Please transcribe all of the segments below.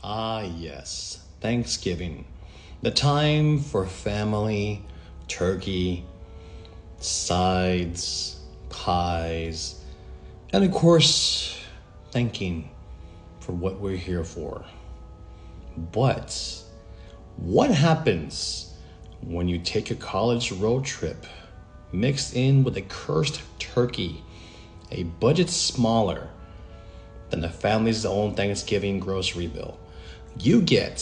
Ah, yes, Thanksgiving. The time for family, turkey, sides, pies, and of course, thanking for what we're here for. But what happens when you take a college road trip mixed in with a cursed turkey, a budget smaller than the family's own Thanksgiving grocery bill? You get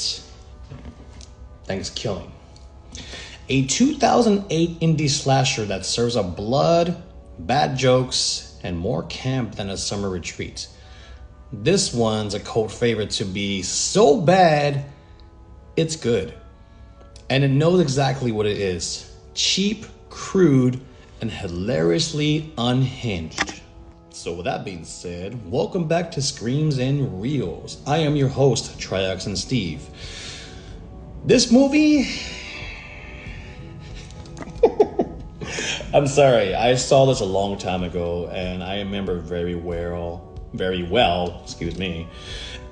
Thankskilling, a 2008 indie slasher that serves up blood, bad jokes, and more camp than a summer retreat. This one's a cult favorite to be so bad, it's good. And it knows exactly what it is: cheap, crude, and hilariously unhinged. So with that being said, welcome back to Screams and Reels. I am your host, Trioxin Steve. This movie... I'm sorry, I saw this a long time ago and I remember very well, excuse me.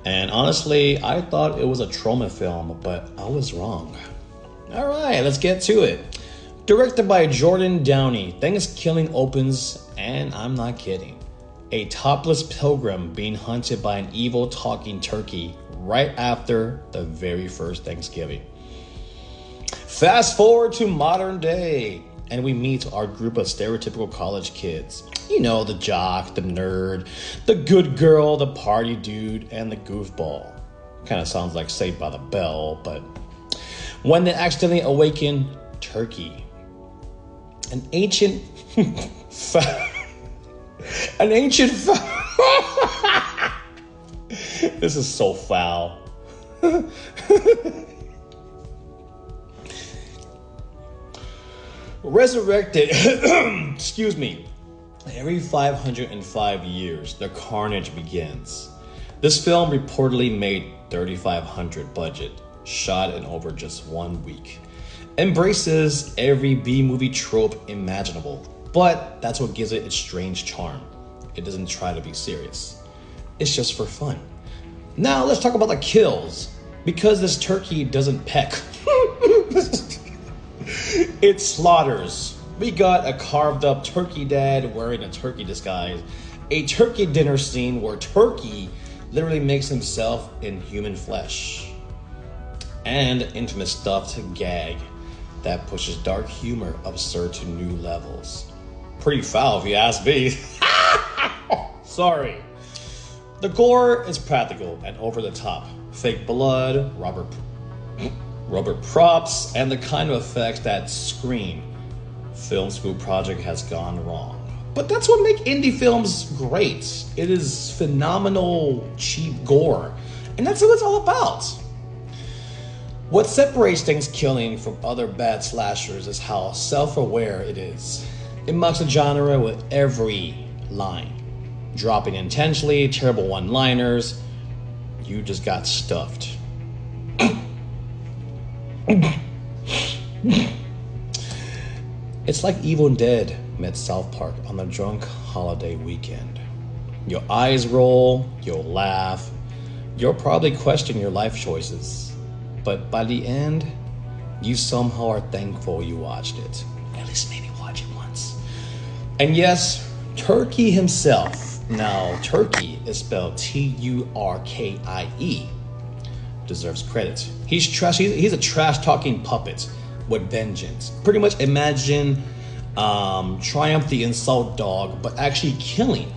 And honestly, I thought it was a trauma film, but I was wrong. All right, let's get to it. Directed by Jordan Downey, Thankskilling opens, and I'm not kidding, a topless pilgrim being hunted by an evil talking turkey right after the very first Thanksgiving. Fast forward to modern day, and we meet our group of stereotypical college kids. You know, the jock, the nerd, the good girl, the party dude, and the goofball. Kind of sounds like Saved by the Bell, but when they accidentally awaken Turkey, an ancient this is so foul. Resurrected, excuse me, every 505 years, the carnage begins. This film reportedly made $3,500 budget, shot in over just 1 week. Embraces every B-movie trope imaginable, but that's what gives it its strange charm. It doesn't try to be serious. It's just for fun. Now let's talk about the kills, because this turkey doesn't peck. It slaughters. We got a carved up turkey dad wearing a turkey disguise, a turkey dinner scene where turkey literally makes himself in human flesh, and infamous stuffed gag that pushes dark humor absurd to new levels. Pretty foul if you ask me. Sorry. The gore is practical and over the top. Fake blood, rubber props, and the kind of effects that scream film school project has gone wrong. But that's what makes indie films great. It is phenomenal, cheap gore. And that's what it's all about. What separates Thankskilling from other bad slashers is how self-aware it is. It mocks the genre with every line. Dropping intentionally, terrible one-liners. You just got stuffed. It's like Evil Dead met South Park on the drunk holiday weekend. Your eyes roll, you'll laugh, you'll probably question your life choices. But by the end, you somehow are thankful you watched it. At least maybe watch it once. And yes, Turkey himself. Now, Turkey is spelled Turkie. Deserves credit. He's a trash-talking puppet with vengeance. Pretty much imagine Triumph the Insult Dog, but actually killing.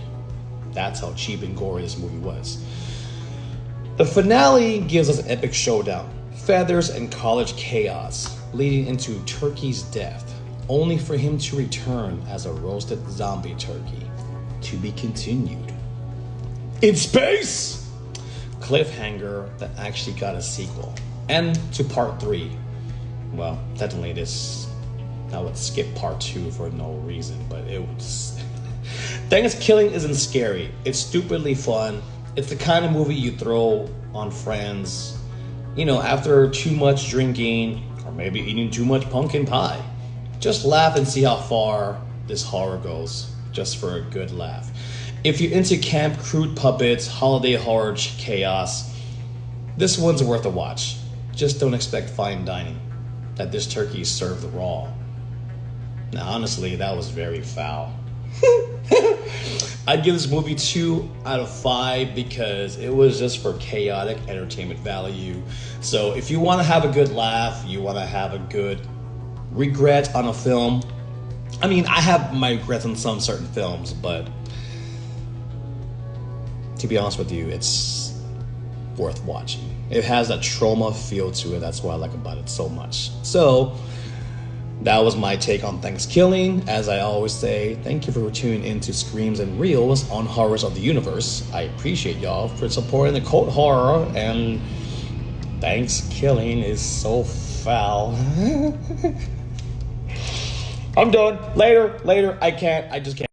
That's how cheap and gory this movie was. The finale gives us an epic showdown. Feathers and college chaos, leading into Turkey's death, only for him to return as a roasted zombie turkey. To be continued. In space! Cliffhanger that actually got a sequel. And to part 3. Well, technically this, I would skip part 2 for no reason, but it was... Thankskilling isn't scary. It's stupidly fun. It's the kind of movie you throw on friends, you know, after too much drinking, or maybe eating too much pumpkin pie. Just laugh and see how far this horror goes, just for a good laugh. If you're into camp, crude puppets, holiday horror chaos, This one's worth a watch. Just don't expect fine dining. That this turkey is served raw. Now, honestly, that was very foul. I'd give this movie 2 out of 5 because it was just for chaotic entertainment value. So if you want to have a good laugh, you want to have a good regret on a film. I mean, I have my regrets on some certain films, but to be honest with you, it's worth watching. It has that trauma feel to it. That's what I like about it so much. So that was my take on Thankskilling. As I always say, thank you for tuning in to Screams and Reels on Horrors of the Universe. I appreciate y'all for supporting the cult horror, and Thankskilling is so foul. I'm done. Later. I just can't.